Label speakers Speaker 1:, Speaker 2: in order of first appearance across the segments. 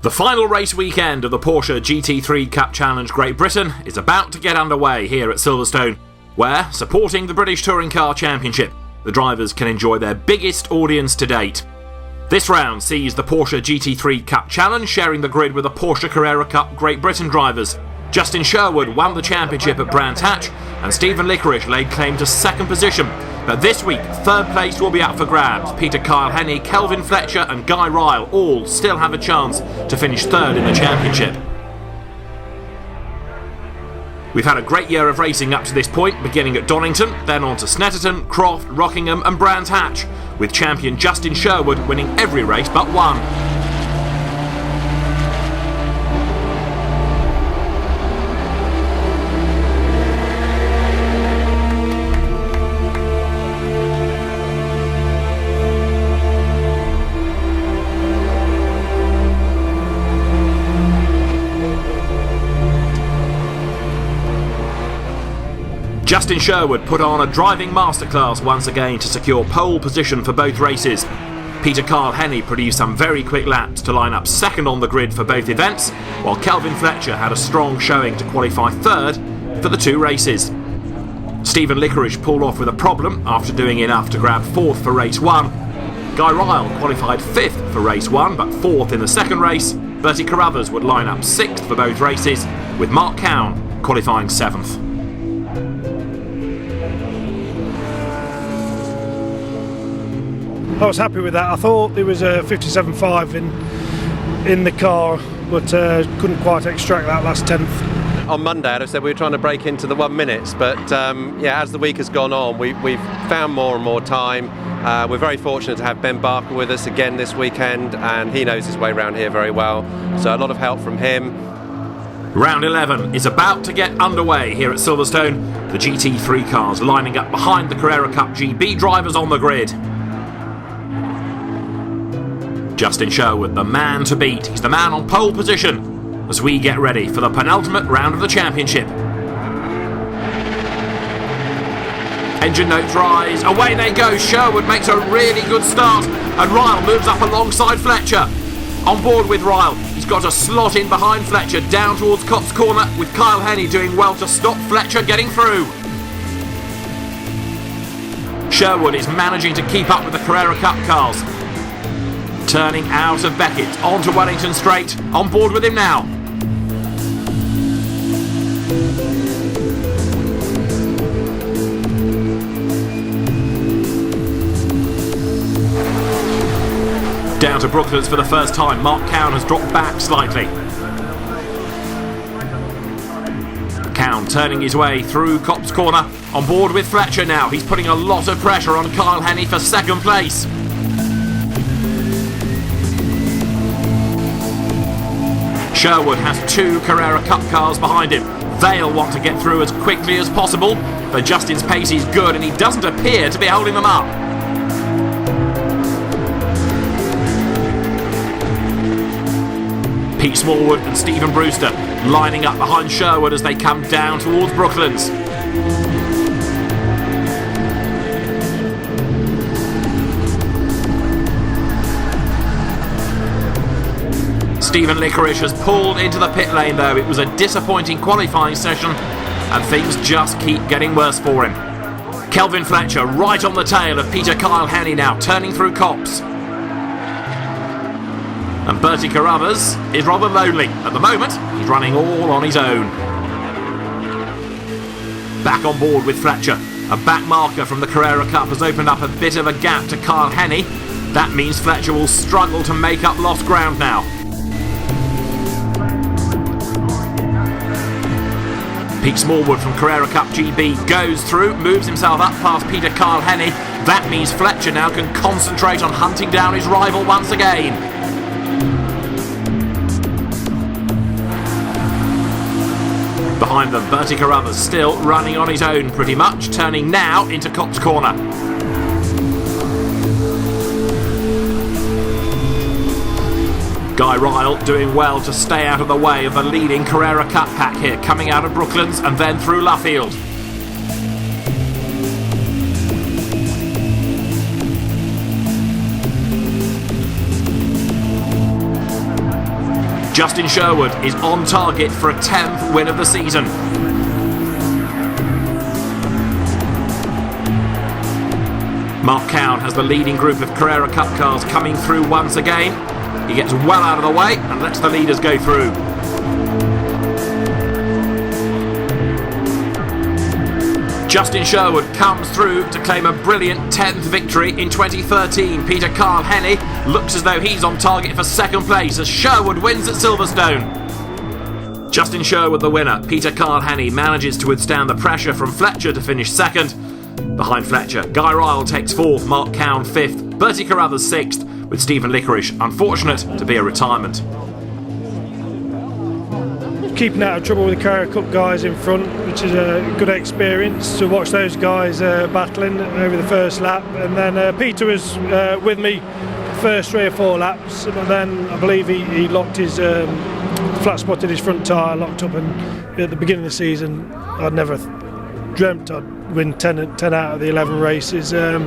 Speaker 1: The final race weekend of the Porsche GT3 Cup Challenge Great Britain is about to get underway here at Silverstone, where, supporting the British Touring Car Championship, the drivers can enjoy their biggest audience to date. This round sees the Porsche GT3 Cup Challenge sharing the grid with the Porsche Carrera Cup Great Britain drivers. Justin Sherwood won the championship at Brands Hatch, and Stephen Liquorish laid claim to second position. But this week, third place will be up for grabs. Kyle, Kelvin, Fletcher and Guy Riall all still have a chance to finish third in the championship. We've had a great year of racing up to this point, beginning at Donington, then on to Snetterton, Croft, Rockingham and Brands Hatch, with champion Justin Sherwood winning every race but one. Justin Sherwood put on a driving masterclass once again to secure pole position for both races. Kyle produced some very quick laps to line up second on the grid for both events, while Kelvin Fletcher had a strong showing to qualify third for the two races. Stephen Liquorish pulled off with a problem after doing enough to grab fourth for race one. Guy Riall qualified fifth for race one but fourth in the second race. KRUGER would line up sixth for both races, with Cowne qualifying seventh.
Speaker 2: I was happy with that. I thought there was a 57.5 in the car, but couldn't quite extract that last tenth.
Speaker 3: On Monday, I said we were trying to break into the 1 minutes, but as the week has gone on, we've found more and more time. We're very fortunate to have Ben Barker with us again this weekend, and he knows his way around here very well, so a lot of help from him.
Speaker 1: Round 11 is about to get underway here at Silverstone. The GT3 cars lining up behind the Carrera Cup GB drivers on the grid. Justin Sherwood, the man to beat. He's the man on pole position as we get ready for the penultimate round of the championship. Engine notes rise. Away they go. Sherwood makes a really good start, and Riall moves up alongside Fletcher. On board with Riall, he's got a slot in behind Fletcher down towards Copse Corner, with Kyle doing well to stop Fletcher getting through. Sherwood is managing to keep up with the Carrera Cup cars. Turning out of Beckett onto Wellington Straight, on board with him now. Down to Brooklands for the first time, Cowne has dropped back slightly. Cowne turning his way through Copse Corner, on board with Fletcher now. He's putting a lot of pressure on Kyle for second place. Sherwood has two Carrera Cup cars behind him. They'll want to get through as quickly as possible, but Justin's pace is good and he doesn't appear to be holding them up. Pete Smallwood and Stephen Brewster lining up behind Sherwood as they come down towards Brooklands. Stephen Liquorish has pulled into the pit lane though. It was a disappointing qualifying session and things just keep getting worse for him. Kelvin Fletcher right on the tail of Kyle now, turning through Copse. And KRUGER is rather lonely. At the moment, he's running all on his own. Back on board with Fletcher. A back marker from the Carrera Cup has opened up a bit of a gap to Kyle. That means Fletcher will struggle to make up lost ground now. Pete Smallwood from Carrera Cup GB goes through, moves himself up past Kyle. That means Fletcher now can concentrate on hunting down his rival once again. Behind them, KRUGER still running on his own pretty much, turning now into Copse Corner. Guy Riall doing well to stay out of the way of the leading Carrera Cup pack here, coming out of Brooklands and then through Luffield. Justin Sherwood is on target for a 10th win of the season. Mark Cowne has the leading group of Carrera Cup cars coming through once again. He gets well out of the way and lets the leaders go through. Justin Sherwood comes through to claim a brilliant 10th victory in 2013. Peter Henny looks as though he's on target for second place as Sherwood wins at Silverstone. Justin Sherwood the winner. Peter Henny manages to withstand the pressure from Fletcher to finish second. Behind Fletcher, Guy Riall takes fourth, Mark Cowne fifth, Bertie Carruthers sixth, with Stephen Liquorish unfortunate to be a retirement.
Speaker 2: Keeping out of trouble with the Carrera Cup guys in front, which is a good experience to watch those guys battling over the first lap. And then Peter was with me the first 3 or 4 laps, but then I believe he locked his flat spotted his front tyre, locked up, and at the beginning of the season I'd never dreamt I'd win 10 out of the 11 races. So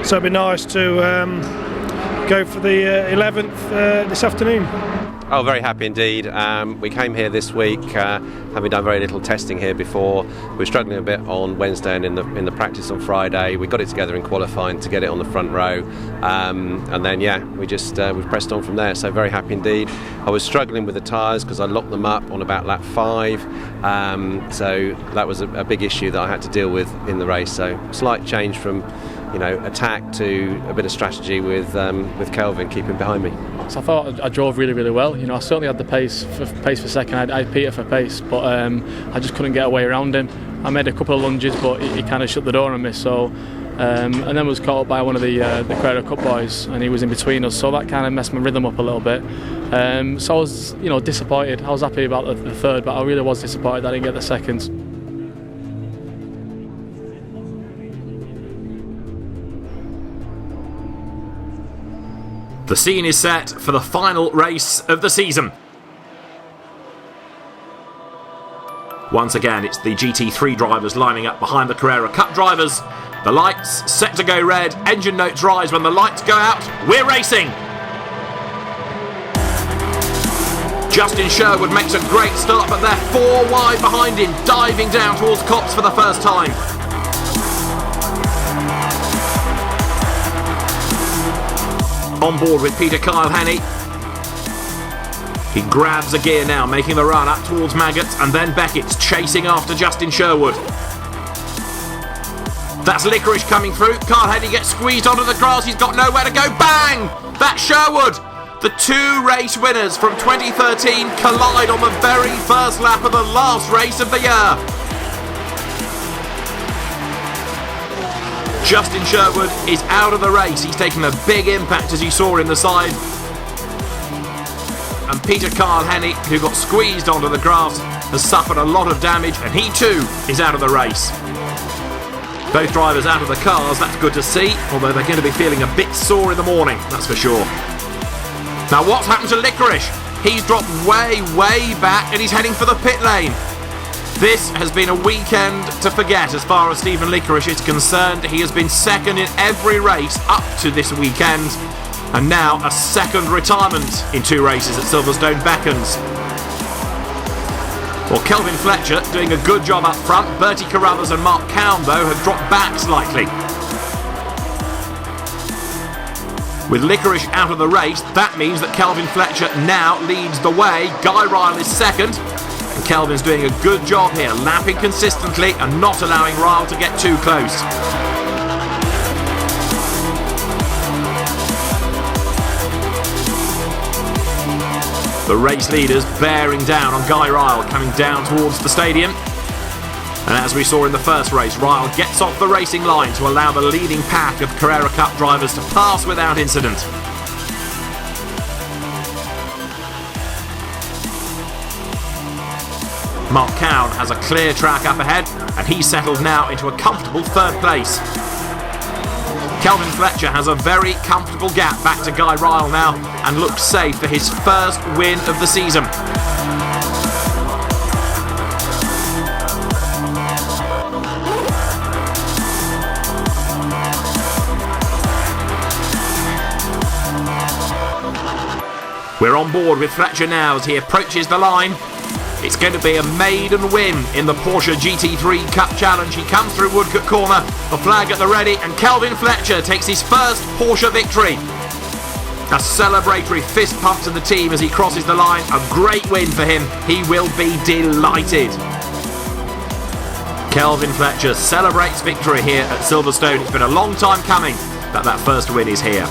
Speaker 2: it'd be nice to go for the 11th this afternoon.
Speaker 3: Oh, very happy indeed. We came here this week, having done very little testing here before. We were struggling a bit on Wednesday and in the practice on Friday. We got it together in qualifying to get it on the front row, and then we pressed on from there. So very happy indeed. I was struggling with the tyres because I locked them up on about lap 5, so that was a big issue that I had to deal with in the race. So slight change from attack to a bit of strategy with Kelvin keeping behind me.
Speaker 4: So I thought I drove really, really well. I certainly had the pace for second. I had Peter for pace, but I just couldn't get away around him. I made a couple of lunges, but he kind of shut the door on me. So and then was caught up by one of the Carrera Cup boys, and he was in between us. So that kind of messed my rhythm up a little bit. So I was, disappointed. I was happy about the third, but I really was disappointed that I didn't get the second.
Speaker 1: The scene is set for the final race of the season. Once again, it's the GT3 drivers lining up behind the Carrera Cup drivers. The lights set to go red, engine notes rise when the lights go out. We're racing! Justin Sherwood makes a great start, but they're 4 wide behind him, diving down towards Copse for the first time. On board with Peter Henny. He grabs a gear now, making the run up towards Maggots, and then Beckett's chasing after Justin Sherwood. That's Liquorish coming through. Henny gets squeezed onto the grass. He's got nowhere to go. Bang! That's Sherwood. The 2 race winners from 2013 collide on the very first lap of the last race of the year. Justin Sherwood is out of the race. He's taken a big impact, as you saw in the side. And Peter Henny, who got squeezed onto the grass, has suffered a lot of damage, and he too is out of the race. Both drivers out of the cars, that's good to see, although they're going to be feeling a bit sore in the morning, that's for sure. Now what's happened to Liquorish? He's dropped way back and he's heading for the pit lane. This has been a weekend to forget as far as Stephen Liquorish is concerned. He has been second in every race up to this weekend, and now a second retirement in 2 races at Silverstone beckons. Well, Kelvin Fletcher doing a good job up front. Bertie Carruthers and Mark Cowne, though, have dropped back slightly. With Liquorish out of the race, that means that Kelvin Fletcher now leads the way. Guy Riall is second. And Kelvin's doing a good job here, lapping consistently and not allowing Riall to get too close. The race leaders bearing down on Guy Riall coming down towards the stadium. And as we saw in the first race, Riall gets off the racing line to allow the leading pack of Carrera Cup drivers to pass without incident. Mark Cowne has a clear track up ahead, and he's settled now into a comfortable 3rd place. Kelvin Fletcher has a very comfortable gap back to Guy Riall now, and looks safe for his first win of the season. We're on board with Fletcher now as he approaches the line. It's going to be a maiden win in the Porsche GT3 Cup Challenge. He comes through Woodcote corner, the flag at the ready, and Kelvin Fletcher takes his first Porsche victory. A celebratory fist pump to the team as he crosses the line. A great win for him. He will be delighted. Kelvin Fletcher celebrates victory here at Silverstone. It's been a long time coming that first win is here.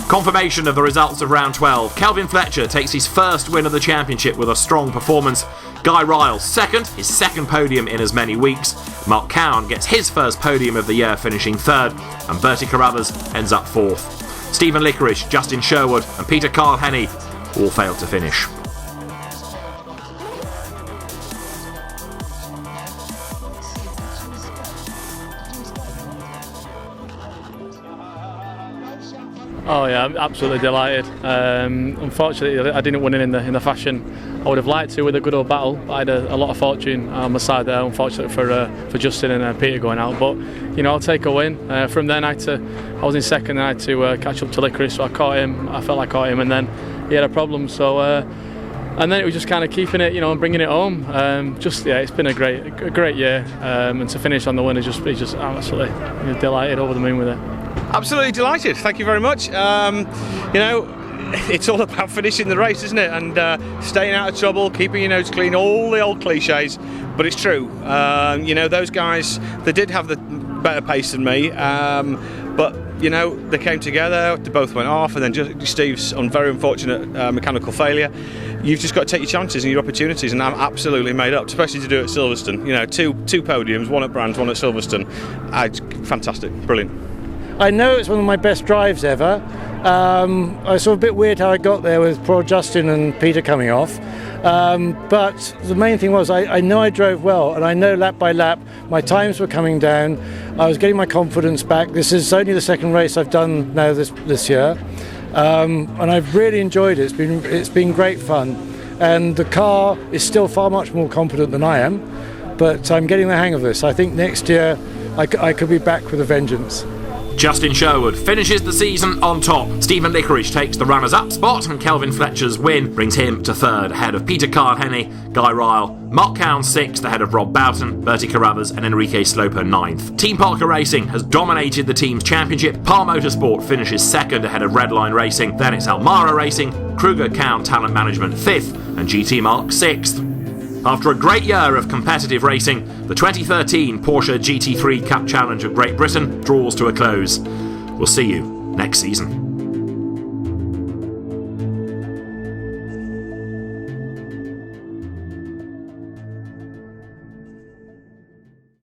Speaker 1: Confirmation of the results of round 12. Kelvin Fletcher takes his first win of the championship with a strong performance. Riall second, his second podium in as many weeks. Mark Cowne gets his first podium of the year, finishing third, and Bertie Carruthers ends up fourth. Stephen Liquorish, Justin Sherwood and Peter Carl-Henny all failed to finish.
Speaker 4: Oh yeah, I'm absolutely delighted. Unfortunately, I didn't win it in the fashion I would have liked to with a good old battle. But I had a lot of fortune on my side there, unfortunately for Justin and Peter going out. But you know, I'll take a win. From then, I was in second, and I had to catch up to Liquorish. So I caught him. I felt like I caught him, and then he had a problem. So and then it was just kind of keeping it, you know, and bringing it home. It's been a great year, and to finish on the win is just absolutely delighted, over the moon with it.
Speaker 5: Absolutely delighted, thank you very much. You know, it's all about finishing the race, isn't it? And staying out of trouble, keeping your nose clean, all the old cliches, but it's true. You know, those guys, they did have the better pace than me, but you know, they came together, they both went off, and then just Steve's very unfortunate mechanical failure. You've just got to take your chances and your opportunities, and I'm absolutely made up, especially to do it at Silverstone. You know, two podiums, one at Brands, one at Silverstone. Fantastic, brilliant.
Speaker 6: I know it's one of my best drives ever. I was sort of a bit weird how I got there with poor Justin and Peter coming off. But the main thing was I know I drove well, and I know lap by lap my times were coming down. I was getting my confidence back. This is only the second race I've done now this year, and I've really enjoyed it. It's been great fun, and the car is still far much more confident than I am. But I'm getting the hang of this. I think next year I could be back with a vengeance.
Speaker 1: Justin Sherwood finishes the season on top. Stephen Liquorish takes the runners-up spot, and Kelvin Fletcher's win brings him to third, ahead of Peter Carl-Henny, Riall, Mark Cowne sixth, ahead of Rob Boughton, Bertie Carruthers and Enrique Sloper ninth. Team Parker Racing has dominated the team's championship. Par Motorsport finishes second, ahead of Redline Racing. Then it's ALMARA Racing, KRUGER Cowne Talent Management fifth, and GT Mark sixth. After a great year of competitive racing, the 2013 Porsche GT3 Cup Challenge of Great Britain draws to a close. We'll see you next season.